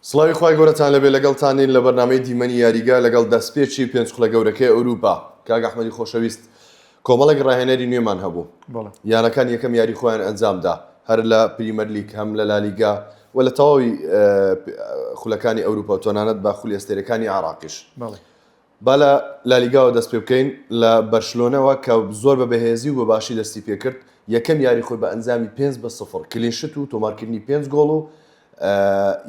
سڵاوی خوای گەورەتان لەبێ لەگەڵتانین لە بەرنامەی دیمەنی یاریگا لەگەڵ دەستپێکی پێنج خوڵە گەورەکەی ئەوروپا. کاک ئەحمەدی خۆشەویست، کۆمەڵێک ڕاهێنەری نوێمان هەبوو. یانەکان یەکەم یاری خۆیان ئەنجامدا، هەر لە پریمەر لیگ هەم لە لالیگا و لە تەواوی خولەکانی ئەوروپا و تۆنانەت با خولی ئەستێرەکانی عراقیش. با لە لالیگاوە دەست پێ بکەین لە بەرشلۆنەوە کە زۆر بە بەهێزی و بە باشی دەستی پێکرد. یەکەم یاری خۆی بە ئەنجامی 5-0 کلینشت و تۆمارکردنی 5 گۆڵ و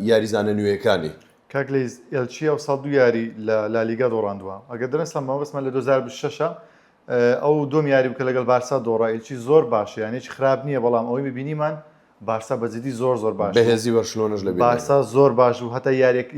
یاریزانە نوێیەکانی. کاکلیز ئێلچی ئەو ساڵ 2 یاری لە لالیگا دۆڕاندووە. ئەگەر دەنەسڵم مەبەستمان لە 2006 ئەو دوم یاری بکە لەگەڵ بارسا دۆڕا. ئێلچی زۆر باشە، یانی هیچ خراپ نییە، بەڵام ئەوەی ببینیمان بارسا بەجددی زۆر باش. بەهێزی بەرشلۆنەش لە بارسا زۆر باش و هەتا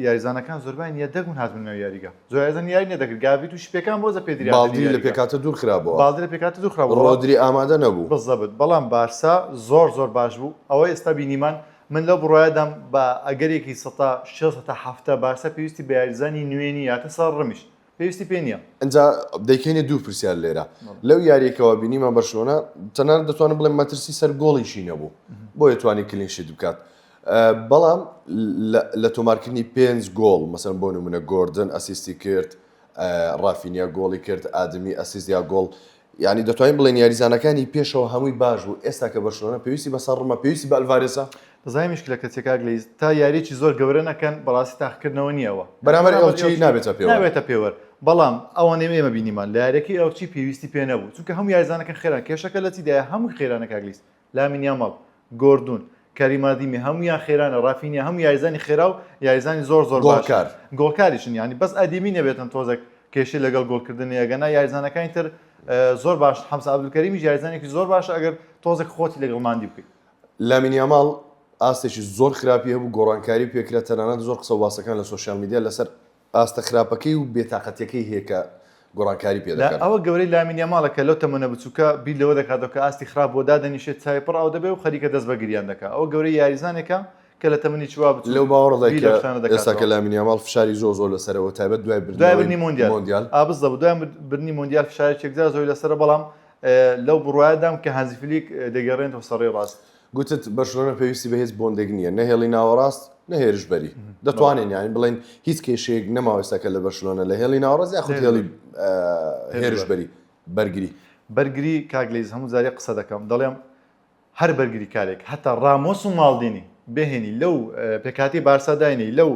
یاریزانەکان زۆربیان یەدەگون هاتبوون ناو یاریگا. زۆر یاریزان یاری نەدەکرد، گاوی تووشی پێکان بۆ زە پێدری باڵدی لە پێکاتە دوور خراپەوە. باڵدی لە پێکاتە دوور خراپەوە. ڕۆدری ئامادە نەبوو. بەزەبت، بەڵام بارسا زۆر باش بوو. ئەوەی ئێستا بینیمان من لەو بڕایەدام بە ئەگەرێکی 6-7 بارسا پێویستی بە یاریزانی نوێنی یاتە ساڵ ڕمیش پێویستی پێ نییە. ئەنجا دەیکەینە دوو پرسیار لێرە لەو یاریەکەوە بینیمە بەرشلۆنە تەنانەت دەتوانم بڵێم مەترسی سەر گۆڵیشی نەبوو بۆ یەتوانی کلینشیت بکات، بەڵام لە تۆمارکردنی 5 گۆڵ مەسەن بۆ نمونە گۆردن ئەسیستی کرد، ڕافینیا گۆڵی کرد، ئادمی ئەسیستیا گۆڵ، یعنی دەتوانین بڵێن یاریزانەکانی پێشەوە هەمووی باش بوو. ئێستا کە بەرشلۆنە پێویستی بە سەرڕمە پێویستی بە ئەلڤارێسە دەزای مشکلە کە چێکاگلیز تا یاریی زۆر گەورە نەکەن بەڕاستی تاقیکردنەوە نییەوە بەرامبەر ئەوچی نابێتە پێوە، بەڵام ئەوانەی ئێمە بینیمان لە یاریەکەی ئەوچی پێویستی پێ نەبوو، چونکە هەموو یاریزانەکە خێران کێشەکە لە چیدایە هەموو خێرانە کاگلیز، لامین یامال، گۆردون، کەریمادیمی هەمویان خێرانە، ڕافینیا هەموو یاریزانی خێرا و یاریزانی زۆر باش گۆڵکاریشن، یعنی بەس ئەدیمی نەبێتن تۆزێک کێشەی لەگەڵ گۆڵکردنی ئەگەنا یاریزانەکانی تر زۆر باش. حەمزە عەبدولکەریمی یاریزانێکی زۆر باشە ئەگەر تۆزێک خۆتی لەگەڵ ماندی بکەیت. لامین یامال ئاستێکی زۆر خراپی هەبوو، گۆڕانکاری پێکرا، تەنانەت زۆر قسە واسەکان لە سوشیال میدیا لەسەر ئاستە خراپەکەی و بێتاقەتیەکەی هەیە کە گۆڕانکاری پێ دەکات. ئەوە گەورەی لامین یامالەکە لەو تەمەنە بچووکە بیر لەوە دەکاتەوە کە ئاستی خراپ بۆ دادەنیشێت چای پڕ ئاو دەبێ و خەریکە دەست بە گریان دەکات. ئەوە گەورەی یاریزانێکە کە لە تەمەنی چوا بچوو لەو باوەڕدای کە ئێستا کە لامین یامال فشاری زۆر لەسەرەوە تایبەت دوای برنی مۆندیال ئابزەبوو دوای برنی مۆندیال فشارێکێکدا زۆری لەسەرە، بەڵام لەو بڕایەدام کە هانزی فلیک دەگەڕێنەوە سەڕێ ڕاست. گوتت بەرشلۆنە پێویستی بە هیچ بۆندێک نییە، نەهێڵی ناوەڕاست نەهێرش بەری. دەتوانین یانی بڵین هیچ کێشەیەک نەماوەستەکە لە بەرشلۆنە لە هێڵی ناوەڕاست یاخود هێڵی هێرش بەری بەرگری کاگلیز هەموو جارێ قسە دەکەم، دەڵێم هەر بەرگری کارێک هەتا ڕامۆس و ماڵدینی بهێنی لەو پێکاتی بارسا داینی لەو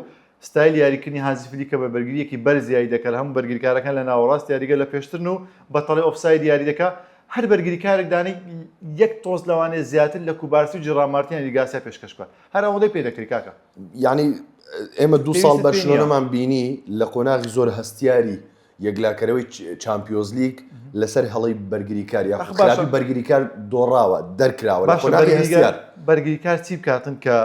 ستایل یاریکردنی هانزی فلیکە بە بەرگریەکی بەرزیایی دەکات، هەموو بەرگریکارەکان لە ناوەڕاست یاریگە لە پێشترن و بەتەڵی ئۆفساید یاری دەکات. هەر بەرگریکارێک دانەی یەک تۆز لەوانەیە زیاتر لە کوبارسی و جێڕامارتیان لیگاسیا پێشکەش بکات. هەر ئەوەی پێ دەکری کاکە. یعنی ئێمە 2 ساڵ بەرشلۆنەمان بینی لە قۆناغی زۆر هەستیاری یەکلاکەرەوەی چامپیۆنز لیگ لەسەر هەڵی بەرگریکار یا خراپی بەرگریکار دۆڕاوە دەرکراوە لە قۆناغی هەستیار. بەرگریکار چی بکاتن کە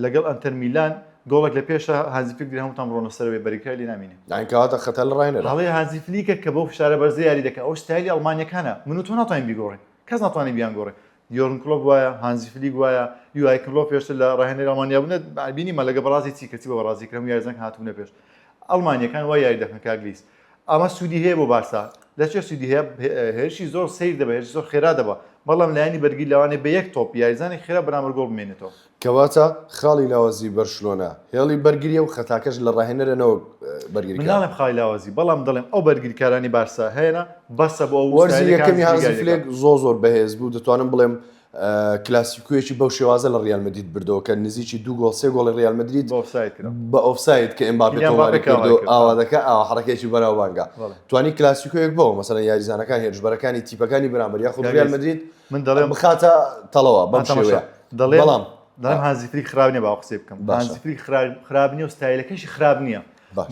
لەگەڵ ئەنتەر میلان گۆڵێک لە پێشە هانزی فلیک هەمووتان ڕۆنە سەرەوەی بەرگریکار لی نامینێ. یعنی کەواتە خەتەر لە ڕاینەرە. هەڵی هانزی فلیکە کە بەو فشارە بەرزە یاری دەکات، ئەو ستایلی ئەڵمانیەکانە من و تۆ ناتوانین بیگۆڕین، کەس ناتوانێت بیان گۆڕێ. یۆرگن کلۆپ وایە، هانزی فلیک وایە، یوهای کلۆپ پێشتر لە ڕاهێنەری ئەڵمانیا بوونە بینیمە لەگە بەڕازی چی کەچی بە بەڕازی کرد، هەموو یاریزان هاتوونە پێش. ئەڵمانیەکان وای یاری دەکەن کاگلیز. ئەمە سوودی هەیە بۆ بارسا، لە چێ سوودی هەیە؟ هێرشی زۆر سیر دەبێت، هێرشی زۆر خێرا دەبە، بەڵام لایەنی بەرگری لەوانەیە بە یەک تۆپ یاریزانی خێرا بەرامبەر گۆڵ بمێنێتەوە. کەواتە خاڵی لاوازی بەرشلۆنە هێڵی بەرگریە و خەتاکەش لە ڕاهێنەرەوە بەرگریکار. من ناڵێم خاڵی لاوازی، بەڵام دەڵێم ئەو بەرگریکارانی بارسا هەیەە بەسە بۆ وەرزی یەکەمی هانزی فلیک زۆر بەهێز بوو. دەتوانم بڵێم کلاسیکویەکی بەو شێوازە لە ریال مەدرید بردەوە کە نزیکی 2 گۆڵ 3 گۆڵی ریال مەدرید بە ئۆفساید کە ئێمباپێ تۆماری کرد و ئاوادەکە حرەکەیەکی بەراوبانگا توانی کلاسیکویەک بەوە مەسەڵەن یاریزانەکان هێرشبەرەکانی تیپەکانی بەرامبەر یاخود ریال مەدرید من دەڵێم بخاتە تەڵەوە بەم شێوەیە. بەڵام هانزی فلیک خراپ نییە، با قسەی بکەم. هانزی فلیک خراپ نییە و ستایلەکەشی خراپ نییە،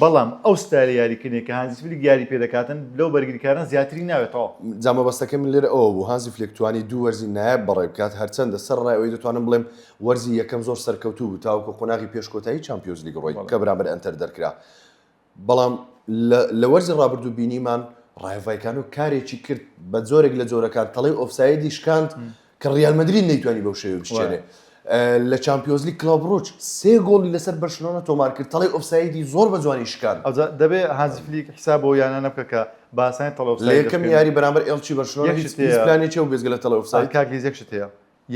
بەڵام ئەو ستایلی یاریکردنێک کە هانزی فلیک یاری پێ دەکاتن لەو بەرگریکاران زیاتری ناوێتەوە. جامەبەستەکە من لێرە ئەوە بوو هانزی فلیک توانی 2 وەرزی نایب بەڕێ بکات، هەرچەندە سەر ڕایەوەی دەتوانم بڵێم وەرزی یەکەم زۆر سەرکەوتوو بوو تاوەکو قۆناغی پێشکۆتایی چامپیۆنز لیگ ڕۆی کە بەرامبەر ئەنتەر دەرکرا، بەڵام لە وەرزی ڕابردوو بینیمان ڕایڤایکان و کارێکی کرد بە جۆرێک لە جۆرەکان تەڵی ئۆفسایدی شکاند کە ریال مەدرید نەیتوانی بەو شێوە بچێنێ. لە چامپیۆنز لیگ کلۆب ڕۆچ 3 گۆڵی لەسەر بەرشلۆنە تۆمار کرد، تەڵی ئۆفسایدی زۆر بە جوانی شکاند. دەبێت هانزی فلیک حساب بۆ یانانە بکە کە باسانی تەڵی ئۆفساید لە یەکەم یاری بەرامبەر ئێلچی بەرشلۆنە هیچ پلانێکی و بێزگە لە تەڵی ئۆفساید. کاکلیز یەکشت هەیە،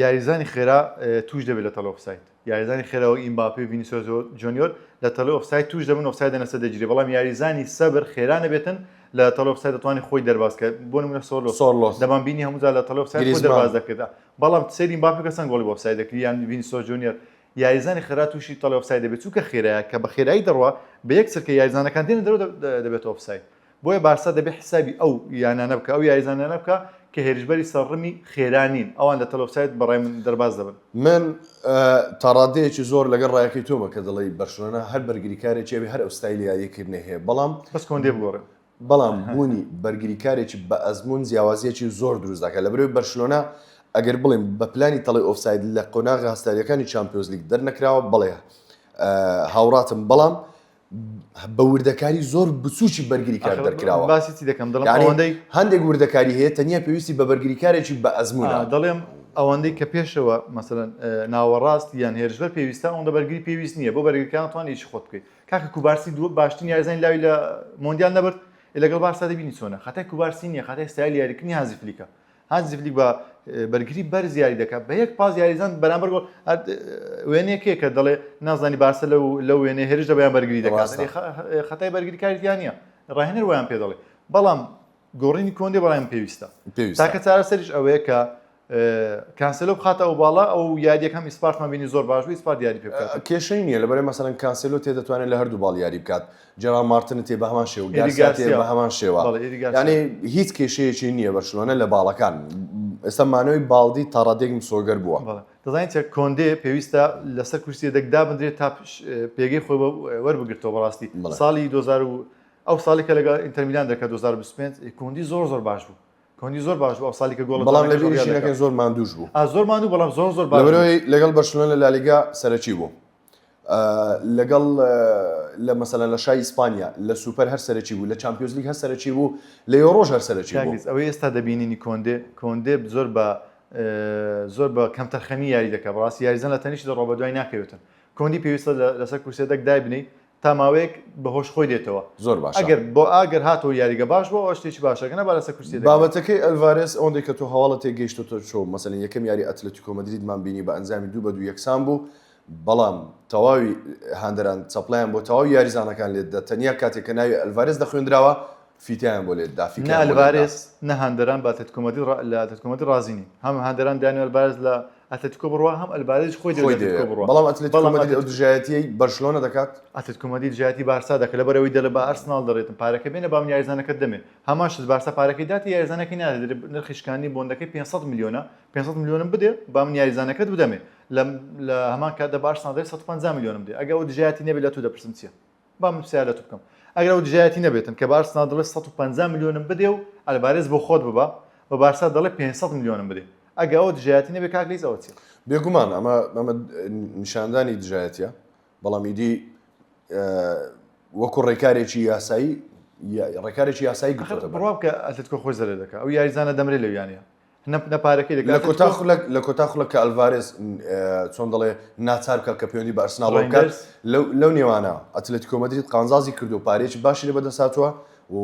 یاریزانی خێرا توش دەبێت لە تەڵی ئۆفساید. یاریزانی خێرەوە ئیمباپێ و ڤینیسیۆس جونیۆر لە تەڵێ ئۆفساید توش دەبن ئۆفساید دەنەسە دەگیری بەڵام یاریزانی سەبر خێرانە بێتن لە تەڵێ ئۆفساید دەتوانێت خۆی دەرباز کە بۆ نمونە سۆرلۆس دەمان بینی هەمووجا لە تەڵێ ئۆفساید خۆی دەرباز دەکردا بەڵام سەیری ئیمباپێ کەسان گۆڵی بۆ ئۆفساید دەکرد یان ڤینیسیۆس جونیۆر یاریزانی خێرا تووشی تەڵێ ئۆفساید دەبێت چونکە خێرایە کە بە خێرایی دەڕوا بە یەک سەرکە یاریزانەکان دێنە دەرەوە دەبێت ئۆفساید بۆیە بارسا دەبێت حسابی ئەو یانانە بکە ئەو یاریزانانە بکە کە هێرشبەری سەرڕمی خێرانین ئەوان لە تەڵێ ئۆفساید بەڕای من دەرباز دەبن من تاڕادەیەکی زۆر لەگەڵ ڕایەکەی تۆمە کە دەڵی بەرشلۆنە هەر بەرگریکارێکی هەر ئەو ستایلی یاریکردنە هەیە بەس کۆندێ بگۆڕێ بەڵام بوونی بەرگریکارێکی بە ئەزمون جیاوازیەکی زۆر دروست دەکات لە بەرەوەی بەرشلۆنە ئەگەر بڵێم بە پلانی تەڵێ ئۆفساید لە قۆناغی هەستاریەکانی چامپیۆنز لیگ دەرنەکراوە بڵێ هاوڕاتم بەڵام بە وردەکاری زۆر بچوکی بەرگریکار دەرکراوە باسی چی دەکەم دەڵێم ئەوەندەی هەندێک وردەکاری هەیە تەنیا پێویستی بە بەرگریکارێکی بە ئەزمونە دەڵێم ئەوەندەی کە پێشەوە مەسەلەن ناوەڕاست یان هێرشبەر پێویستە ئەوەندە بەرگری پێویست نییە بۆ بەرگریکان توانێت هیچ خۆت بکەیت کاکە کوبارسی باشترین یاریزانی لاوی لە مۆندیال نەبرد لەگەڵ بارسا دەبینی چۆنە خەتای کوبارسی نییە خەتای ستایلی یاریکردنی هانزی فلیکە هانزی فلیک بە بەرگری بەرز یاری دەکات بە یەک پاس یاریزان بەرامبەر گۆڵ وێنەیەکێک کە دەڵێ نازانی بارسا لەو وێنێ هێرش دەبیان بەرگری دەکات خەتای بەرگریکاریان نییە ڕاهێنەر ویان پێ دەڵێ بەڵام گۆڕینی کۆندێ بەڵام پێویستە تاکە چارەسەریش ئەوەیە کە کانسلۆ بخاتە ئەو باڵا ئەو یاریەکەم ئیسپارتمان بینی زۆر باش بوو ئیسپارت یاری پێ بکات کێشەی نییە لەبەرەوەی مەسەلەن کانسلۆ تێدەتوانێت لە هەردوو باڵ یاری بکات جەرال مارتن تێ بە هەمان شێوە گارسیا تێ بە هەمان شێوە یعنی هیچ کێشەیەکی نییە بەرشلۆنە لە باڵەکان ئێستا مانەوەی باڵدی تاڕادێکم سۆگەر بووە دەزانیت چە کۆندێ پێویستە لەسەر کورسیەکدا بندرێت تا پێگەی خۆی وەربگرتەوە بەڕاستی ساڵی 2000 ئەو ساڵی کە لەگەڵ ئینتەر میلان دەکات 2025 کۆندی زۆر باش بوو کۆندی زۆر باش بوو ئەو ساڵی کە گۆڵ بەڵام لە بیریشینەکەی زۆر ماندووش بوو زۆر ماندوو بەڵام زۆر باش لەبەرەوەی لەگەڵ بەرشلۆنە لە لالیگا سەرەکی بوو لەگەڵ لە مەسەلەن لە شای ئیسپانیا لە سوپەر هەر سەرەکی بوو لە چامپیۆنز لیگ هەر سەرەکی بوو لە یۆڕۆژ هەر سەرەکی بوو ئەوەی ئێستا دەبینینی کۆندێ زۆر بە کەم تەرخەمی یاری دەکات بەڕاستی یاریزان لە تەنیشی دەڕۆ بە دوای ناکەوێتن کۆندی پێویستە لەسەر کورسێدەک دای بنی تا ماوەیەک بەهۆش خۆی دێتەوە زۆر باش ئەگەر هاتەوە یاریگە باش بۆ ئەو شتێکی باشەکەنە با لەسەر کورسێ بابەتەکەی ئەلڤارێس ئەوەندەی کە تۆ هەواڵە تێگەیشتۆ چۆ مەسەلەن یەکەم یاری ئەتلەتیکۆ مەدریدمان بینی بە ئەنجامی 2-2 یەکسان بوو بەڵام تەواوی هاندەران چەپڵیان بۆ تەواوی یاریزانەکان لێتدا تەنیا کاتێک کە ناوی ئەلڤارێس دەخوێندراوە فیتیان بۆ لێتدا ئەلڤارێس نە هاندەران بە ئەتلەتیکۆ ڕازینی هەم هاندەران دانیێل ئەلڤارێس لە ئەتلەتیکۆ بڕوا هەم ئەلڤارێس خۆی بڕوا بەڵام ئەتلەتیکۆ مەدرید ئەو دژایەتیەی بەرشلۆنە دەکات ئەتلەتیکۆ مەدرید دژایەتی بارسا دەکات لەبەرەوەی دەڵێ بە ئارسنال دەڕێتن پارەکە بێنە بام یاریزانەکەت دەمێ هەماش بارسا پارەکەی داتی یاریزانەکەی نادێت نرخی شکاندنی بۆندەکەی 500 میلیۆنە 500 میلیۆنم بدێ بام یاریزانەکەت بدەمێ لە هەمان کاتدا بارسنال دەڵێ 150 میلیۆنم بدێ ئەگەر ئەو دژایەتی نەبێت لە تو دەپرسم چییە بام پرسیار لە تو بکەم ئەگەر ئەو دژایەتی نەبێتن کە بارسنال دەڵێ 150 میلیۆنم بدێ و ئەلڤارێس بۆ خۆت ببە بە بارسا دەڵێ 500 میلیۆنم بدێ ئەگەر ئەو دژایەتی نەبێت کاکلیس ئەوە چییە بێگومان ئەمە نیشاندانی دژایەتیە بەڵام ئیدی وەکو ڕێکارێکی یاسایی گرتوتە بڕوا بکە ئەتلەتیکۆ خۆی زەرێ دەکات ئەو یاریزانە دەمرێت لەویانە نەپارەکەی لە کۆتاخڵک کە ئەلڤارێس چۆن دەڵێ ناچار بکە کە پەیوەندی بە ئەرسناڵ بکات لەو نێوانە ئەتلەتیکۆ مەدرید قانزازی کردو پارێکی باشی لێ بەدەساتوە و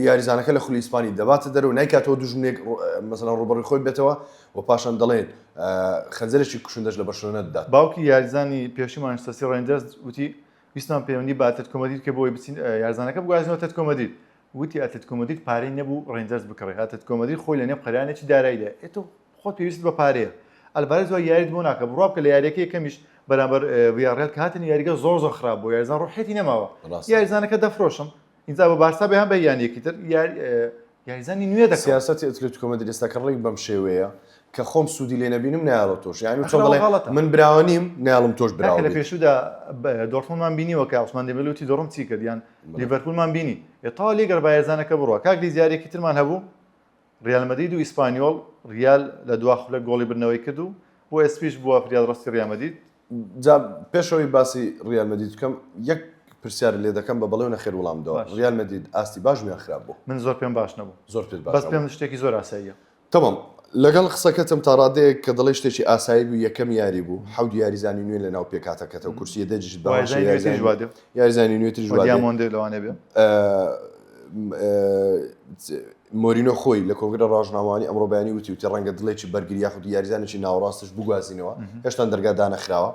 یاریزانەکە لە خولی ئیسپانی دەباتە دەرەوە نایکاتەوە دوژمنێک مەسەلەن ڕوبەڕووی خۆی بێتەوە و پاشان دەڵێن خەنجەرێکی کوشندەش لە بەرشلۆنە دەدات باوکی یاریزانی پێشی مانچستەر ڕێنجەرز وتی ویستمان پەیوەندی بە ئەتلەتیکۆ مەدرید کە بۆی بچین یاریزانەکە بگوازنەوە ئەتلەتیکۆ مەدرید وتی ئەتلەتیکۆ مەدرید پارەی نەبوو ڕێنجەرز بکڕێ ئەتلەتیکۆ مەدرید خۆی لە نێو قەرانێکی داراییدا ئێتۆ خۆت پێویست بە پارەیە ئەلڤارێس وای یاریت بۆ ناکە بڕوا بکە لە یاریەکەی یەکەمیش بەرامبەر ڤیارڕێل کە هاتن یاریگە زۆر خراپ بوو یاریزان ڕوحێتی نەماوە یاریزانەکە دەفرۆشم اینجا بە بارسا بە هەم بە یانیەکی تر یاریزانی نوێ دەکات سیاسەتی ئەتلەتیکۆ مەدرید ئێستا کە ڕێک بەم شێوەیە کە خۆم سوودی لێ نەبینم نایڵە تۆش یعنی چۆن دەڵێ من براوە نیم نایڵم تۆش براوە لە پێشودا دۆرتموندمان بینیوە کە عوسمان دێمبێلێ دۆڕم چی کرد یان لیڤەرپولمان بینی ئێتاوا لێگەر با یاریزانەکە بڕوە کاک دیزیارێکی ترمان هەبوو ریال مەدرید و ئیسپانیۆڵ ریال لە دواخلە گۆڵی برنەوەی کرد و بۆ ئەسپیش بووە فریاد ڕاستی ریال مەدرید جا پێشەوەی باسی ریال مەدرید بکەم یەک پرسیار لێ دەکەم بە بەڵێو نەخێر وڵامدەوە ریال مەدرید ئاستی باش میان خراپ بوو من زۆر پێم باش نەبوو زۆر پێت باش بەس پێم شتێکی زۆر ئاساییە تەمام لەگەڵ قسەکەتم تا ڕادەیەک کە دەڵێ شتێکی ئاسایی بوو یەکەم یاری بوو حەوت یاریزانی نوێ لە ناو پێکاتەکەتەوە کورسیە دەجیت یاریزانی نوێتری ژوادێ یاریزانی نوێتری ژوادێ مۆندێ لەوانێ بێ مۆرینۆ خۆی لە کۆنگرە ڕۆژنامەوانی ئەمڕۆ بەیانی وتی ڕەنگە دڵێکی بەرگری یاخود یاریزانێکی ناوەڕاستش بگوازینەوە هێشتا دەرگا دانەخراوە.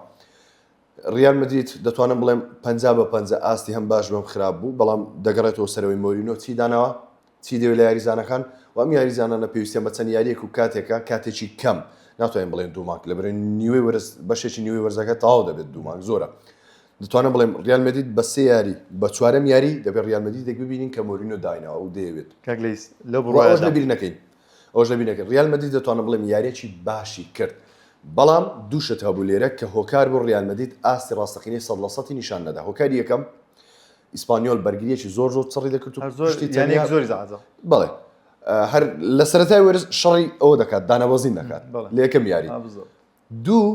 ڕیال مەدرید دەتوانم بڵێم 50/50 ئاستی هەم باش بەم خراپ بوو بەڵام دەگەڕێتەوە سەرەوەی مۆرینۆ چی داناوە چی دەوێت لە یاریزانەکان و ئەم یاریزانانە پێویستیان بە چەند یاریەک و کاتێکی کەم ناتوانین بڵێن دووماک لەبەر نیوەی وەرز بەشێکی نیوەی وەرزەکە تەواو دەبێت دووماک زۆرە. دەتوانم بڵێم ڕیال مەدرید بە 3 یاری بە 4ەم یاری دەبێت ڕیال مەدرید ببینین کە مۆرینۆ داینەوە و دەیەوێت کاگلیس لە بڕۆژ لەبیر نەکەین ئەوش لەبیر نەکەین. ڕیال مەدرید دەتوانم بڵێم یاریەکی باشی کرد بەڵام دووشت هەبوو لێرە کە هۆکار بۆ ڕیال مەدرید ئاستی ڕاستەقینەی 100% نیشان نەدا. هۆکاری یەکەم ئیسپانیۆل بەرگریەکی زۆر چڕی دەکرد و زۆری زعزە بڵێ هەر لە سەرەتای وەرز شەڕی ئەوە دەکات دانەوەزین دەکات لە یەکەم یاری. دوو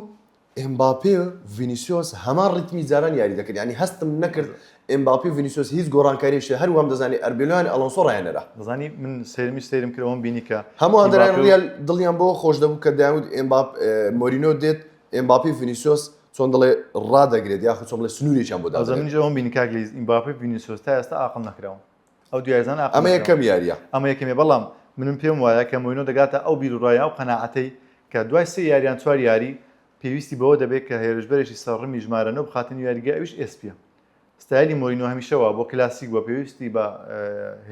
ئێمباپێ و ڤینیسیۆس هەمان ڕیتمی جاران یاری دەکرد ینی هەستم نەکرد ئێمباپێ و ڤینیسیۆس هیچ گۆڕانکاریشتە هەروەم دەزانی ئەربێلۆیان ئەلۆنسۆ ڕایەنەرا دەزانی من سێرم کردەوەم بینی کە هەمووان دەران ڕیال دڵیان بۆ خۆش دەبوو کە داود مۆرینۆ دێت ئێمباپێ و ڤینیسیۆس چۆن دەڵێ ڕادەگرێت یاخود چۆن بڵێ سنوورێکیان بۆ دەدات. ئەوم بینی کاگلیز ئێمباپێ ڤینیسیۆس تا ئێستا عاقڵ نەکراون ئەو دوایزان ئەمە یەکەم یاریە ئەمە یەکەمێ بەڵام منم پێم وایە کە مۆرینۆ دەگاتە ئەو بیرڕایە و قەناعەتەی کە دوای 3 یاریان 4 یاری پێویستی بەوە دەبێت کە هێرشبەرێکی سەرڕمی ژمارەنەوە بخاتن یاریگە ئەوش ئسپە ستایلی مۆرینۆ هەمیشەوە بۆ کلاسیک بە پێویستی بە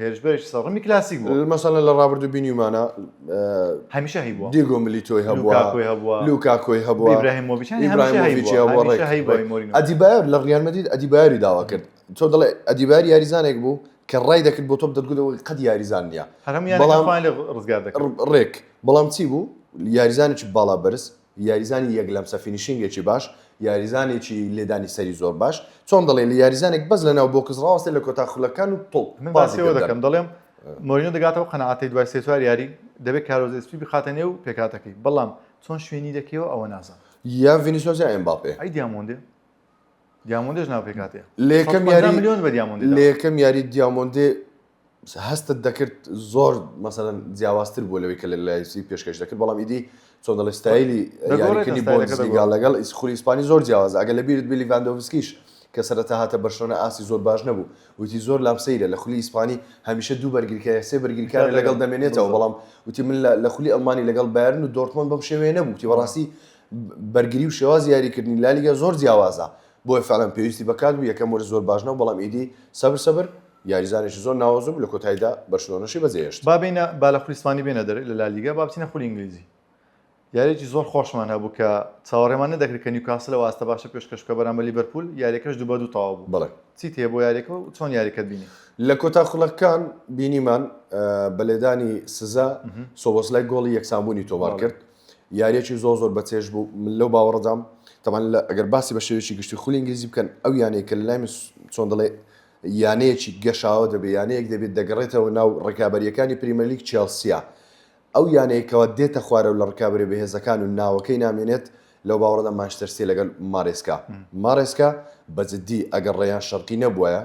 هێرشبەرێکی سەرڕمی کلاسیک بوو مەسەڵەن لە ڕابردوو بینیمانە هەمیشە هەیبووە دیگۆ ملیتۆی هەبووە لوکاکۆی هەبووە ئیبراهیمۆڤیچ ئەدیبایەر لە ڕیال مەدرید ئەدیبایەری داوا کرد تۆ دەڵێ ئەدیبایەر یاریزانێک بوو کە ڕای دەکرد بۆ تۆپ دەتگوتەوە قەت یاریزان نییە ڕێک بەڵام چی بوو یاریزانێکی باڵا بەرز یاریزانی یەک لەمسە فینیشینگێکی باش یاریزانێکی لێدانی سەری زۆر باش چۆن دەڵێ لە یاریزانێک بەس لەناو بۆ کەس ڕاستە لە کۆتا خولەکان و تۆپ من باسیەوە دەکەم دەڵێم مۆرینۆ دەگاتەوە قەناعەتی دوای 3 یاری دەبێت کارۆز ئسپی بخاتە نێو پێکاتەکەی بەڵام چۆن شوێنی دەکەوە ئەوە نازان یا ڤینیسیۆس یا ئێمباپێ ئەی دیامۆندێش ناو پێکاتەیە لە یەکەم یاری دیامۆندێ هەستت دەکرد زۆر مەسەڵەن جیاوازتر بوو لەوەی کە لە لایسی پێشکەش دەکرد بەڵام ئیدی چۆن دەڵێ ستایلی یاریکردنی بۆندسلیگا لەگەڵ ئیسخولی ئیسپانی زۆر جیاوازە ئەگەر لەبیرت بێ لیڤاندۆڤسکیش کە سەرەتا هاتە بەرشلۆنە ئاسی زۆر باش نەبوو وتی زۆر لام سەیرە لە خولی ئیسپانی هەمیشە دوو بەرگریکارە 3 بەرگریکارە لەگەڵ دەمێنێتەوە بەڵام وتی من لە خولی ئەڵمانی لەگەڵ بایرن و دۆرتمۆند بەم شێوەیە نەبوو وتی بەڕاستی بەرگری و شێواز یاریکردنی لالیگا زۆر جیاوازە بۆیە فعلەن پێویستی بەکات بوو یەکەم وەرز زۆر باش نەبوو بەڵام ئیدی سەبر یاریزانێکی زۆر ناوازە بوو لە کۆتاییدا بەرشلۆنەشی بەجێهێشت. بابینە با لە خولی ئیسپانی بێنە دەرێت لە لالیگا با بچینە خولی ئینگلیزی یاریێکی زۆر خۆشمان هەبوو کە چاوەڕێمان نەدەکرد کە نیوکاسل واستە باشە پێشکەشکە بەرامبەر لیڤەرپول یاریەکەش 2-2 تەواو بوو. بەڵێ چی تێ بۆ یاریەکە و چۆن یاریەکەت بینی لە کۆتا خوڵەکان بینیمان بەلێدانی سزا سۆبۆسلای گۆڵی یەکسانبوونی تۆمار کرد یاریەکی زۆر بەچێش بوو من لەو باوەڕدام تەمان ئەگەر باسی بە شێوێکی گشتی خولی ئینگلیزی بکەن ئەو یانەیە کە لە لای چۆن دەڵێ یانەیەکی گەشاوە دەبێت یانەیەک دەبێت دەگەڕێتەوە ناو ڕکابەریەکانی پریمەرلیگ چێلسیا ئەو یانەیەکەوە دێتە خوارە و لە ڕکابەری بەهێزەکان و ناوەکەی نامێنێت لەو باوەڕدا مانچستەر سیتی لەگەڵ مارێسکا بەجددی ئەگەر ڕێیان شەرقی نەبووە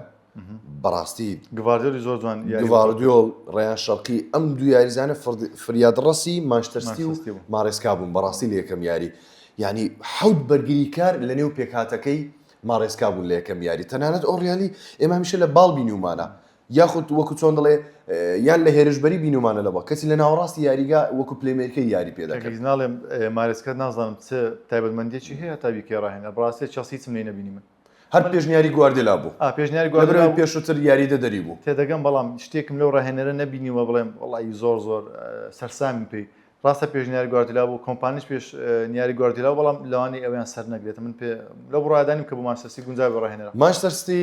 بەڕاستی گواردیۆلی زۆر جوان گواردیۆل ڕێیان شەرقی ئەم دوو یاریزانە فریادڕەسی مانچستەر سیتی و مارێسکا بوون بەڕاستی لە یەکەم یاری ینی حەوت بەرگریکار لە نێو پێکهاتەکەی مارێسکا بوون لە یەکەم یاری تەنانەت ئەو ڕیالی ئێمە هەمیشە لە باڵ بینیومانە یاخود وەکو چۆن دەڵێ یان لە هێرشبەری بینومانە لەوە کەسی لە ناوەڕاستی یاریگا وەکو پلێمێرکەی یاری پێدەکەێت ناڵێم مارێسکە نازانم چ تایبەتمەندێکی هەیە تابیکە ڕاهێنە بڕاستی چاسی چم لێ نەبینی من هەر پێشنیاری گواردێلا بوو پێشنیاری گواردێلا پێشووتر یاریدە دەری بوو تێدەگەم بەڵام شتێکم لەو ڕاهێنەرە نەبینیوە بڵێم وڵی زۆر سەرسامی پێی ڕاستە پێشنیاری گواردێلا بوو کۆمپانیش پێشنیاری گواردێلا بەڵام لەوانی ئەویان سەر نەگرێت من پێ لەو ڕادانیم کە بۆ مانچستەر سیتی گونجاو بە ڕاهێنەرە مانچستەر سیتی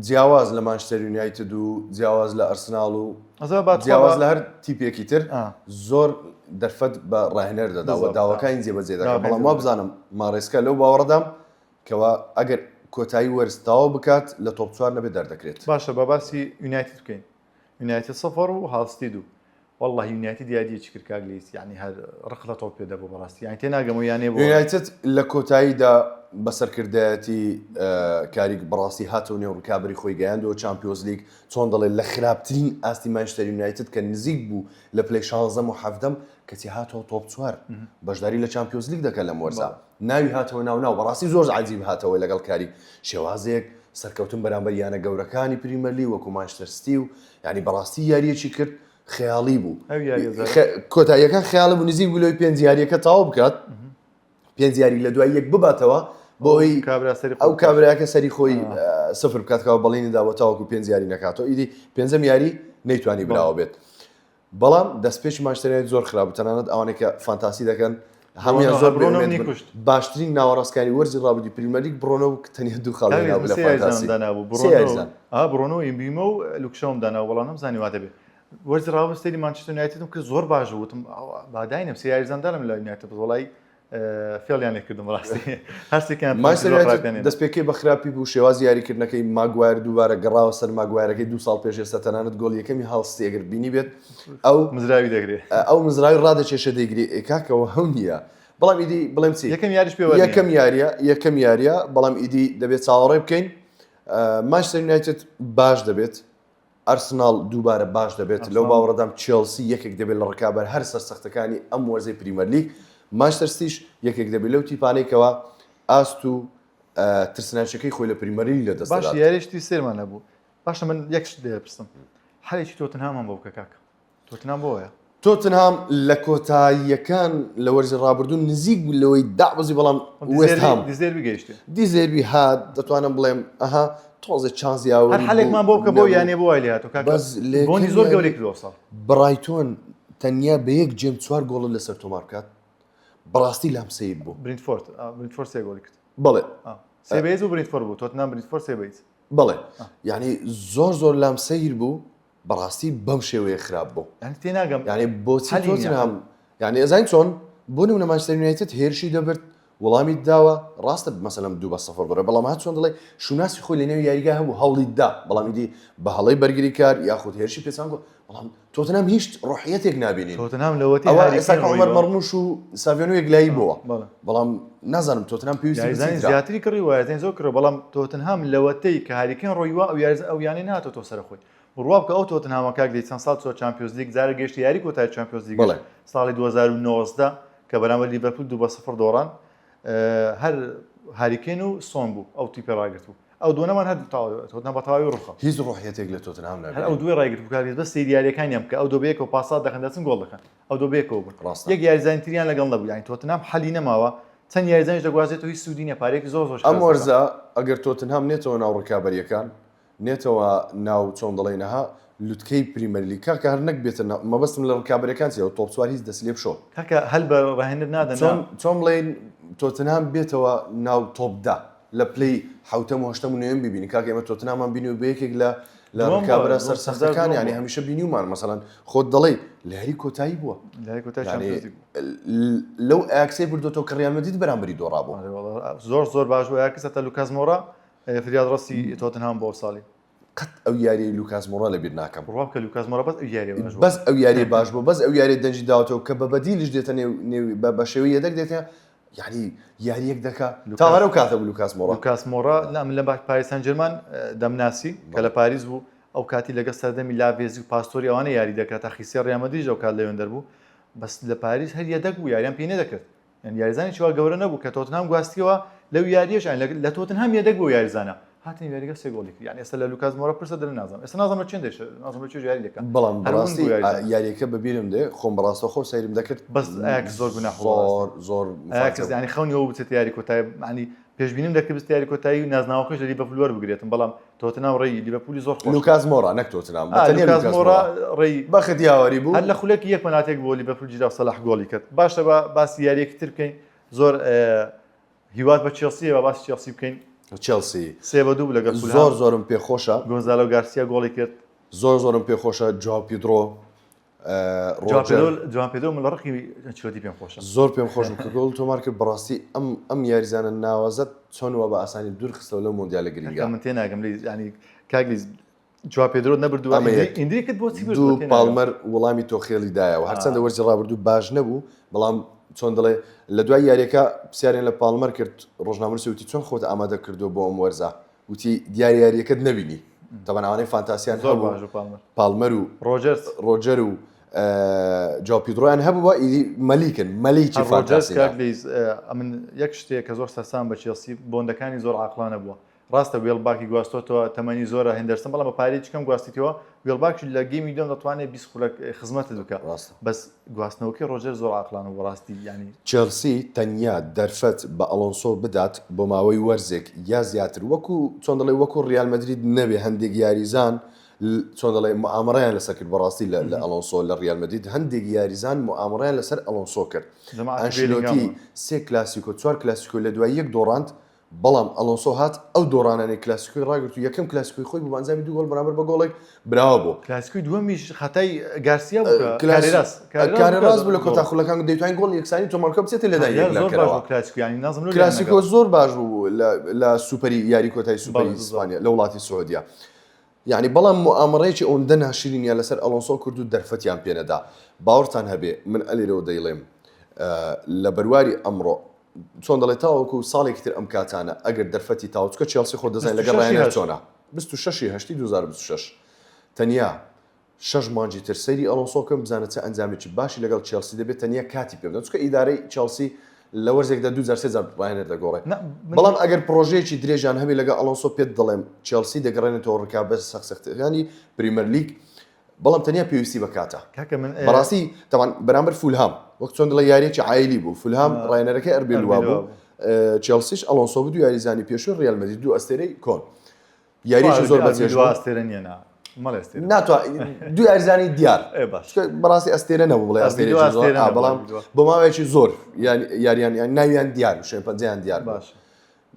جیاواز لە مانچستەر یونایتد و جیاواز لە ئەرسناڵ و جیاواز لە هەر تیپێکی تر زۆر دەرفەت بە ڕاهێنەر دەداوە داواکانی جێبەجێ دەکات بەڵام وا بزانم مارێسکا لەو باوەڕدام کەوا ئەگەر کۆتایی وەرزتاوە بکات لە تۆپ 4 نەبێت دەردەکرێت. باشە بە باسی یونایتد بکەین یونایتد 0 و هاڵستی 2 والله یونایتد یادیەکی کرد کاگلیس یعنی هەر ڕق لە تۆپ پێدا بۆ بەڕاستی یان تێناگەم و یانێ یونایتد لە کۆتاییدا بەسەرکردایەتی کاری بەڕاستی هاتەوە نێو ڕکابی خۆی گەیاندەوە چامپیۆنز لیگ چۆن دەڵێ لە خراپترین ئاستی مانچستەر یونایتد کە نزیک بوو لە پلەی 16 و 17 کەچی هاتەوە تۆپ 4 بەشداری لە چامپیۆنز لیگ دەکەن لە وەرزە ناوی هاتەوە ناو بەڕاستی زۆر عجیب هاتەوە لەگەڵ کاری شێوازێک سەرکەوتن بەرامبەر یانە گەورەکانی پریمەر لیگ وەکو مانچستەر سیتی و یعنی بەڕاستی یاریەکی کرد خەیاڵی بوو کۆتاییەکان خەیاڵە بوو نزیک بوو لەوەی پێنج یاریەکە تەواو بکات پێنج یاری لە دوای یەک بباتەوە بۆی ئەو کابراکە سەری خۆی سفر بکاتەوە بەڵێنی داوەتاوەکو پێنج یاری نکاتەوە ئیدی پێنجەم یاری نەیتوانی براوە بێت بەڵام دەستپێکی مانچستەر زۆر خراپ تەنانەت ئەوانێک کە فانتاسی دەکەن هەمویان زۆر باشترین ناوەڕاستکاری وەرزی ڕابردی پریمەر لیگ برۆنە و تەنیا دوو خاڵی ناو لە فانتاسی برۆنۆ ئیمبیمە و لوکشەوم داناوە وەڵام نەمزانی وا دەبێت وەرزی ڕابردی مانچستەر یونایتدم کە زۆر باش وتم باداینم سێ یاریزاندارم لە یونایتد وڵای فێڵیان لێکردم ڕاستی هەرسێکیان دەستپێکی بە خراپی بوو شێوازی یاریکردنەکەی ماگوایر دووبارە گەڕاوە سەر ماگوایرەکەی 2 ساڵ پێش ئێستا تەنانەت گۆڵ یەکەمی هەڵستی ئەگەر بینی بێت ئەو مزراوی دەگرێت ئەو مزراوی ڕادەچێشە دەیگری کاکەوە هەو نییە بەڵام ئیدی بڵێم چی یەکەم یاریە بەڵام ئیدی دەبێت چاوەڕێ بکەین مانچستەر یونایتد باش دەبێت ئەرسناڵ دووبارە باش دەبێت لەو باوەڕەدام چێلسی یەکێک دەبێت لە ڕکابەر هەر سەرسەختەکانی ئەم وەرزەی پریمەر لیگ مانچستەر سیتیش یەکێک دەبێت لەو تیپانێکەوە ئاست و ترسناچەکەی خۆی لە پریمەر لیگ لەدەست باش یاریشتی سێرمان نەبوو باشە من یەکش دەپرسم هەرێکی تۆتنهامان بۆ بکە کاکە تۆتنهام بۆیە تۆتنهام لە کۆتاییەکان لە وەرزی ڕابردوو نزیک بوو لەوەی دابەزی بەڵام وێستهام دیزێربی هات دەتوانم بڵێم ئەها تۆزە چانزیاوە هەر حەلێکمان بۆ بکە بۆ یانێ بۆ وای لێهاتۆ کاکە بۆنی زۆر گەورەی کردووە ساڵ برایتۆن تەنیا بە یەک جێم 4 گۆڵ لەسەر تۆمار بکات بەڕاستی لام سەیر بوو برینتفۆرد سێ گۆڵی کرد بەڵێ سێ بەیز و برینتفۆرد بوو تۆتنهام برینتفۆرد سێ بەیز بەڵێ یعنی زۆر لام سەیر بوو بەڕاستی بەم شێوەیە خراپ بوو یعنی تێناگەم یعنی بۆچی تۆتنهام یعنی ئەزانین چۆن بۆ نمونە مانچستەر یونایتد هێرشی دەبرد وەڵامی داوە ڕاستە مەسەلەن 2-0 بڕێ بەڵام هات چۆن دەڵێ شوناسی خۆی لە نێو یاریگا هەبوو هەوڵی دا بەڵامی دی بە هەڵەی بەرگری کار یاخود هێرشی پێچان بەڵام تۆتنهام هیچ ڕۆحیەتێک نابینین تۆتنهام لەوەتی ئێستا عومەر مەرموش و ساڤیۆنۆ یەکلایی بووە بەڵام نازانم تۆتنهام پێویستی زیاتری کڕی وایەتین زۆر کرد بەڵام تۆتنهام لەوەتەی کە هاریکەن ڕۆیوە ئەو یانەی نهاتۆ تۆ سەر خۆی ڕواب کە ئەو تۆتنهامە کاک دەی چەند ساڵ چۆ چامپیۆنز لیگ جارە گەشتی یاری کۆتای چامپیۆنز لیگ ساڵی 2019 کە بەرامبەر لیڤەرپول 2-0 دۆڕان هەر هاریکێن و سۆن بوو ئەو تیپە ڕاگرت بوو ئەو دووەمان هەر تۆتنهام بە تەواوی ڕوخە هیچ ڕۆحیەتێک لە تۆتنهام نابێت ئەو دوێ ڕاگرت بوو کاک بەس سریاریەکانیان کە ئەو دۆبەیەکەوە پاسات دەخەن دەچن گۆڵ دەکەن ئەو دۆبەیەکەوە بوون یەک یاریزانی تریان لەگەڵ نەبوو یعنی تۆتنهام حەلی نەماوە چەند یاریزانیش دەگوازێتەوە هیچ سوودی نیە پارێکی زۆر ئەم وەرزە ئەگەر تۆتنهام نێتەوە ناو ڕکابەریەکان نێتەوە ناو چۆن دەڵێنەها لوتکەی پریمەر لیگ کاکە هەر نەک بێتە مەبەستم لە ڕکابەرەکان چیەوە تۆپ 4 هیچ دەست لێ بشۆ کاکە هەل بە ڕاهێنەر نادەن چۆن بڵێن تۆتنهام بێتەوە ناو تۆپ 10 لە پلەی حوتەم و هەشتەم و نوێم ببینی کاکە ئێمە تۆتنهامان بینی و بە یەکێک لە ڕکابەرە سەرسەختەکان یعنی هەمیشە بینیومان مەسەڵەن خۆت دەڵێ لە هەری کۆتایی بووە لەو ئاکسەی بردۆتەوە کە ڕیال مەدرید بەرامبەری دۆڕا بوو زۆر باش بوو ئاکس هەتا لوکاس مۆرا فریاد ڕاستی تۆتنهام بۆ ساڵی قەت ئەو یاری لوکاس مۆرا لەبیر ناکەم ڕواب کە لوکاس مۆرا بەس ئەو یاری باش بوو بەس ئەو یاری دەنجی داوەتەوە کە بە بەدیلیش دێتە بە شێوەی یەدەک دێتە یعنی یاریەک دەکا تاوارە و کاتە بوو لوکاس مۆرا لە پاریس سەن ژەرمان دەمناسی کە لە پاریس بوو ئەو کاتی لەگە سەردەمی لاڤێزی و پاستۆری ئەوانە یاری دەکات تا خیسێ ڕیال مەدریدیش ئەو کات لەوێن دەربوو بەس لە پاریس هەر یەدەک بوو یاریان پێی نەدەکرد یعنی یاریزانی چوار گەورە نەبوو کە تۆتنهام گواستیەوە لەو یاریەش لە تۆتنهام یەدەک بوو یاریزانە هاتن یاریگە سێ گۆڵی کرد یعنی ئێستا لە لوکاس مۆرا پرسە دەرە نازانم ئێستا نازانم چێن دێشە نازانم چێ یاری دەکەن بەڵام بەڕاستی یاریەکە بەبیرم دێ خۆم بەڕاستە خۆ سەیرم دەکرد بەس ئاکس زۆر گوناح زۆر ئاکس یعنی خەونیەوە بچێت یاری کۆتایی ینی پێشبینیم دەکرد بست یاری کۆتایی و نازناوەکەش لە لیڤەرپول وەربگرێتن بەڵام تۆتنهام ڕێی لیڤەرپولی زۆر خۆش لوکاس مۆرا نەک تۆتنهام لوکاس مۆرا ڕێی بەخت یاوەری بوو هەر لە خولەکی یەک پەناتێک بۆ لیڤەرپول جیرا سەلاح گۆڵی کرد باشە بە باسی یاریەکی تر بکەین زۆر هیوات بە چێلسی بە باسی چێلسی بکەین چێلسی 3-2 لەگەڵ زۆرم پێخۆشە گۆنزالۆ گارسیا گۆڵی کرد زۆرم پێخۆشە جواو پیدرۆ جوان پێدۆ من لە ڕقی چلۆتی پێم خۆشە زۆر پێم خۆش کە گۆڵ تۆمار کرد بەڕاستی ئەم یاریزانە ناوازەت چۆنەوە بە ئاسانی دوور خستەوە لەو مۆندیالە گرنگە من تێناگەم لێ ینی کاگلیز جوان پێدرۆ نەبردووە ئیندری کرد بۆچی دوو پاڵمەر وەڵامی تۆ خێڵی دایەوە هەرچەندە وەرزی ڕابردوو باش نەبوو بەڵام چۆن دەڵێ لە دوای یاریەکە پرسیاریان لە پاڵمەر کرد ڕۆژنامەنووسی وتی چۆن خۆت ئامادە کردو بۆ ئەم وەرزە وتی دیاری یاریەکەت نەبینی تەبەناوانەی فانتاسیان پاڵمەر و ڕۆجەر و جاو پیدڕۆیان هەبووە ئیدی مەلیکن مەلیکی فانتاسی من یەک شتێک کە زۆر سەسان بە چێلسی بۆندەکانی زۆر عاقلانە بووە ڕاستە وێڵباکی گواستۆتەوە تەمەنی زۆرە هێندەرسن بەڵام بە پارەی چکەم گواستیتەوە وێڵباکی لە گەیمی دۆم دەتوانێت 20 خولەک خزمەتت بکات بەس گواستنەوەکەی ڕۆجەر زۆر عاقلانە بۆ ڕاستی ینی چێلسی تەنیا دەرفەت بە ئەلۆنسۆ بدات بۆ ماوەی وەرزێک یا زیاتر وەکو چۆن دەڵێ وەکو ڕیال مەدرید نەبێ هەندێک یاریزان چۆن دەڵێ مؤامرەیان لەسەر کرد بەڕاستی لە ئەلۆنسۆ لە ڕیال مەدرید هەندێک یاریزان مؤامرەیان لەسەر ئەلۆنسۆ کرد ئەنشیلۆتی 3 کلاسیکۆ 4 کلاسیکۆ لە دوای یەک دۆڕاند بەڵام ئەلۆنسۆ هات ئەو دۆڕانانی کلاسیکۆی ڕاگرت و یەکەم کلاسیکۆی خۆی بۆ ئەنجامی 2 گۆڵ بەرامبەر بە گۆڵێک براوە بۆ کلاسیکۆی دووەمیش خەتای گارسیا کارێراس بوو لە کۆتاخولەکان دەیتوانین گۆڵ یەکسانی تۆمارکە بچێتە لەدایک کلاسیکۆ زۆر باش بوو لە سوپەری یاری کۆتایی سوپەری ئیسپانیا لە وڵاتی سعودیا یعنی بەڵام مؤامرەیەکی ئەوەندە ناشرینیان لەسەر ئەلۆنسۆ کرد و دەرفەتیان پێنەدا باوەڕتان هەبێ من ئەلێرەوە دەیڵێم لە بەرواری ئەمڕۆ چۆن دەڵێت تاوەکو ساڵێکی تر ئەم کاتانە ئەگەر دەرفەتی تاوچکە چێلسی خۆ دەزانین لەگەڵ ڕایەنەر چۆنە 26 2026 تەنیا 6 مانجی تر سەیری ئەلۆنسۆکەم بزانە چه ئەنجامێکی باشی لەگەڵ چێلسی دەبێت تەنیا کاتی پێ بدەن چونکە ئیدارەی چێلسی لە وەرزێکدا 2003 ڕایەنەر دەگۆڕێت بەڵام ئەگەر پرۆژەیەکی درێژیان هەبێ لەگەڵ ئەلۆنسۆ پێت دەڵێم چێلسی دەگەڕێنێتەوە ڕکابەت سەختەکانی پریمەر لیگ بەڵام تەنیا پێویستی بەکاتە بەڕاستی تەوان بەرامبەر فولهام وەک چۆن دڵە یاریێکی عایلی بوو فولهام ڕایەنەرەکەی ئەربێل وا بوو چێلسیش ئەلۆنسۆ بوو یاریزانی پێشوو ڕیال مەدرید دوو ئەستێرەی کۆن یاریێکی زۆر بەجێژ ناتوانێت دوو یاریزانی دیار بەڕاستی ئەستێرە نەبوو بڵێ ئەستێرەی زۆر بەڵام بۆ ماوەیەکی زۆر یاریان ناویان دیار شوێن پەنجەیان دیار باش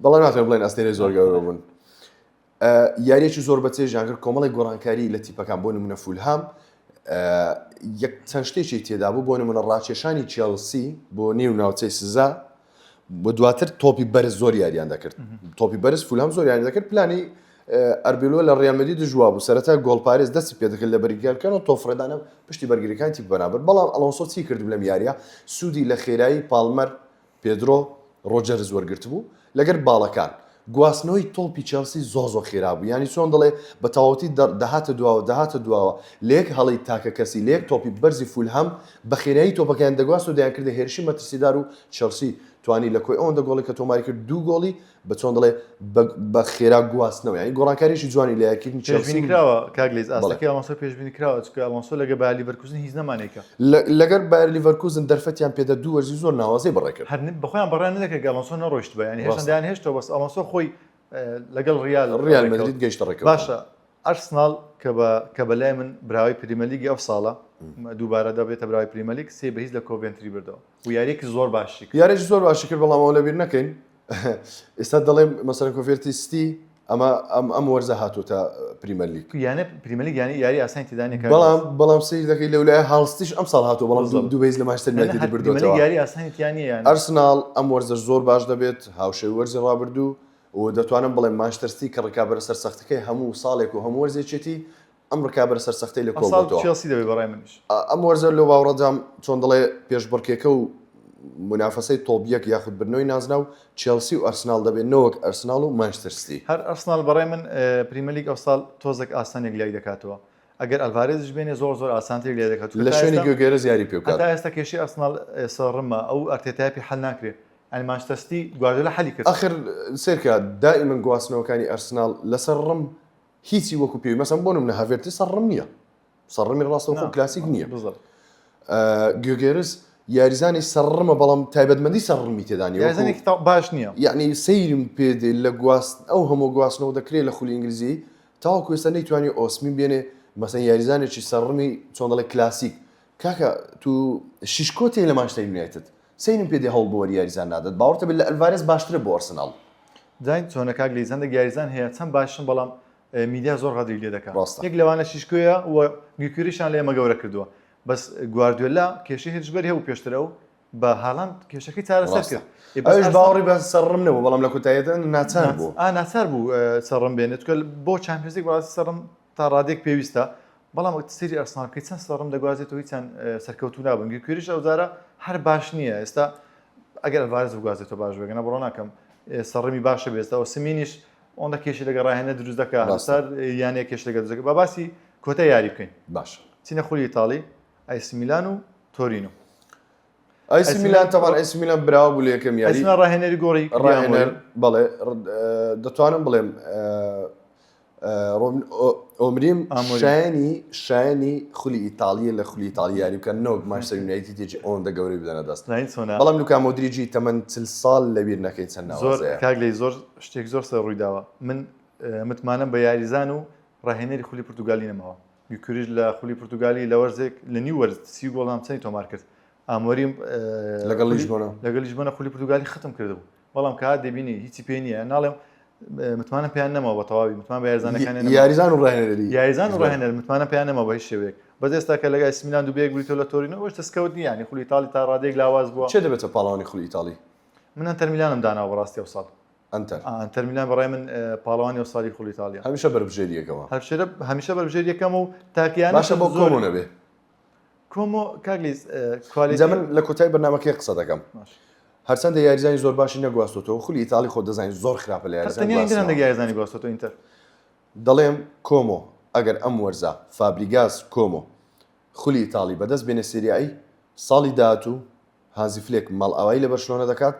بەڵام ناتوانێت بڵێن ئەستێرەی زۆر گەورە بوون یاریێکی زۆر بەچێژیان کرد کۆمەڵی گۆڕانکاری لە تیپەکان بۆ نمونە فولهام یەک چەند شتێکی تێدا بوو بۆ نمونە ڕاکێشانی چێلسی بۆ نێو ناوچەی سزا بۆ دواتر تۆپی بەرز زۆر یاریان دەکرد تۆپی بەرز فولهام زۆر یاری دەکرد پلانی ئەربێلۆ لە ڕیال مەدرید دژوا بوو سەرەتا گۆڵپارێز دەستی پێ دەکرد لە بەرگریەکانەوە تۆفڕێدانە پشتی بەرگریەکان تیپ بەرامبەر بەڵام ئەلۆنسۆ چی کرد لەم یاریە سوودی لە خێرایی پاڵمەر پێدرۆ ڕۆجەرز وەرگرت بوو لەگەر باڵەکان گواستنەوەی تۆڵپی چێلسی زۆ خێرا بوو ینی چۆن دەڵێ بە تەواوەتی داهاتە دواوە لێک هەڵی تاکە کەسی لێک تۆپی بەرزی فولهام بە خێرایی تۆپەکان دەگواست و دەیان کردە هێرشی مەترسیدار و چێلسی توانی لە کۆی ئەوەندە گۆڵی کە تۆماری کرد 2 گۆڵی بە چۆن دەڵێ بە خێرا گواستنەوە ینی گۆڕانکاریشی جوانی لە یاکردنی چێلسی کراوە کاگلیز ئاسەکەی ئەلۆنسۆ پێشبینی کراوە چونکە ئەلۆنسۆ لەگە بایر لیڤەرکوزن هیچ نەمانێکە لەگەر بایر لیڤەرکوزن دەرفەتیان پێدا 2 وەرزی زۆر ناوازەی بڕێکرد هەر بەخۆیان بەڕێن نەدەکرد ئەلۆنسۆ نەڕۆیشت بە ینی هێشتیان هێشتەوە بەس ئەلۆنسۆ خۆی لەگەڵ ڕیال مەدرید گەیشتە ڕێکەوە باشە ئەرسناڵ کە بەلای من براوی پریمەرلیگی ئەو ساڵە دووبارە دەبێتە براوی پریمەرلیگ 3-0 لە کۆڤنتری بردەوە و یاریێکی زۆر باشی یاریێکی زۆر باشی کرد بەڵام ئەو لەبیر نەکەین ئێستا دەڵێم مەسەڵەن کۆڤێرتی ستی ئەم وەرزە هاتووە پریمەرلیگ یانە پریمەرلیگ یانی یاری ئاسانی تێدانێک بەڵام سیر دەکەی لەولای هاڵستیش ئەم ساڵ هاتووە بەڵام دووبێز لە مانچستەر یونایتد بردووەتەوە یاری ئاسانی تیانی ئەرسناڵ ئەم وەرزە زۆر باش دەبێت هاوشێ وەرزی ڕابردوو و دەتوانم بڵێم مانچستەر سیتی کە ڕکابەرە سەرسەختەکەی هەموو ساڵێک و هەموو وەرزێکێتی ئەم ڕکابەرە سەرسەختەی لە کۆڵبووەوە چێلسی دەبێت بەڕای منیش ئەم وەرزە لە باوەڕەجام چۆن دەڵێ پێشبڕکێکە و منافەسەی تۆڵبیەک یاخود برنەوەی نازنا و چێلسی و ئەرسناڵ دەبێت نەوەک ئەرسناڵ و مانچستەر سیتی هەر ئەرسناڵ بەڕای من پریمەرلیگ ئەو ساڵ تۆزێک ئاسانێک لای دەکاتەوە ئەگەر ئەلڤارێزش بێنێ زۆر ئاسانتر لای دەکات لە شوێنی گوێگێرەز یاری پێ بکات تا ئێستا کێشەی ئەرسناڵ سەڕمە ئەو ئەرتێتای پێ حەل ناکرێت ئەنی مانچستەر سیتی گواردیۆلا حەلی کرد ئاخر سێرکە دائیمەن گواستنەوەکانی ئەرسناڵ لەسەر ڕم هیچی وەکو پێوی مەسەن بۆ نمونە هاڤێرتی سەرڕم نییە سەرڕمی ڕاستەوخۆ کلاسیک نییە گوێگێرز یاریزانی سەرڕمە بەڵام تایبەتمەندی سەرڕمی تێدانی یاریزانێکی باش نییە یعنی سەیرم پێدێ لە گواست ئەو هەموو گواستنەوە دەکرێت لە خولی ئینگلیزی تاوەکو ئێستا نەیتوانی ئۆسمی بێنێ مەسەن یاریزانێکی سەرڕمی چۆن دەڵێ کلاسیک کاکە تو شیشکۆ تێ لە مانچستەر یونایتد سینم پێدێ هەڵ بۆ یاریزان نادات باوەڕتە بێت لە ئەلڤارێز باشترە بۆ ئەرسناڵ زین چۆنە کاگلیز هەندێک یاریزان هەیە چەند باشن بەڵام میدیا زۆر غەدری لێ دەکات یەک لەوانە شیشکۆیە و گوێکوێریشان لە ئێمە گەورە کردووە بەس گواردیۆلا کێشەی هێرشبەر هەیە و پێشترە و بە هاڵاند کێشەکەی چارەسەر کرد ئەوش باوەڕی بە سەرڕم نەبوو بەڵام لە کۆتاییەتە ناچار بوو ناچار بوو سەرڕم بێنێت بۆ چامپیۆنز لیگ بەڕاستی سەرڕم تا ڕادێک پێویستە بەڵام سری ئەرسناڵکەی چەند سەڕم دەگوازێتەوە هیچیان سەرکەوتو نابن گوێریش ئەوزارە هەر باش نییە ئێستا ئەگەر ئەلڤارێز بگوازێتەوە باش بێگەنە بڕۆ ناکەم سەڕمی باشە بێستەوە سمینیش ئەوەندە کێشی لەگە ڕاهێنە دروست دەکات هەسار یانەیە کێش لەگە دروست دەکات با باسی کۆتە یاری بکەین باش چینە خولی ئیتاڵی ئایسی میلان و تۆرینۆ ئایسی میلان تەوان ئایسی میلان براوە بوو لە یەکەم یاری ئەسمە ڕاهێنەری گۆڕی ڕاهێنەر بەڵێ دەتوانم بڵێم ئۆمریم شایانی خولی ئیتالیە لە خولی ئیتالی یاری بکەن نۆک مانچستەر یونایتد تێجی ئەوەندە گەورەی بدەنە دەست بەڵام لوکا مۆدریجی تەمەن 40 ساڵ لەبیر نەکەین چەند زۆر کاک لێ زۆر شتێک زۆر سەر ڕووی داوە من متمانم بە یاریزان و ڕاهێنەری خولی پورتوگالی نەماوە گوکوریژ لە خولی پورتوگالی لە وەرزێک لە نیو وەرز 30 گۆڵام چەندی تۆمار کرد ئامۆریم لەگەڵ لیژبۆنە خولی پورتوگالی ختم کردبوو بەڵام کات دەبینی هیچی پێ نییە ناڵێم متمانە پێیان نەماوە بە تەواوی متمان بە یارزانەکان یاریزان و ڕاهێنەری یاریزان و ڕاهێنەر متمانە پێیان نەماوە بە هیچ شێوەیەک بەس ئێستا کە لەگای ئایسی میلان دووبەیەک بریتەوە لە تۆرینۆ ئەوەش دەستکەوت نییە یانی خولی ئیتالی تا ڕادێک لاواز بووە چێ دەبێتە پاڵەوانی خولی ئیتالی من ئەنتەر میلانم داناوە بەڕاستی ئەو ساڵ ئەنتەر میلان بەڕای من پاڵەوانی ئەو ساڵی خولی ئیتالیا هەمیشە بەربژێریەکەوە هەمیشە بەربژێر یەکەم و تاکییان باشە بۆ کۆمۆ نەبێ کۆمۆ کاگلیز کوالیتی من لە کۆتای بەرنامەکەی قسە دەکەم هەرچەندە یاریزانی زۆر باشی نەگواستۆتەوە خولی ئیتالی خۆ دەزانین زۆر خراپە لە یاریزانی گواستۆ ئینتەر دەڵێم کۆمۆ ئەگەر ئەم وەرزە فابریگاس کۆمۆ خولی ئیتالی بەدەست بێنە سریایی ساڵی داهاتوو هانزی فلێک ماڵئاوایی لە بەرشلۆنە دەکات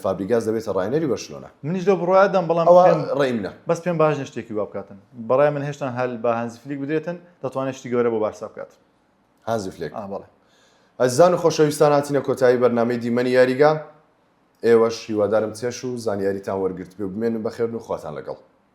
فابریگاس دەبێتە ڕاهێنەری بەرشلۆنە منیش لەو بڕوایدام بەڵام ڕێیمنە بەس پێم باش شتێکی وا بکاتن بەڕای من هێشتا هەل بە هانزی فلیک بدرێتن دەتوانێت شتی گەورە بۆ بارسا بکات هانزی فلێک بەڵێ ئەزان و خۆشەویستان هاتینە کۆتایی بەرنامەی دیمەنی یاریگا ئێوەش هیوادارم چێش و زانیاریتان وەرگرت بێ بمێنن بەخێر و خواتان لەگەڵ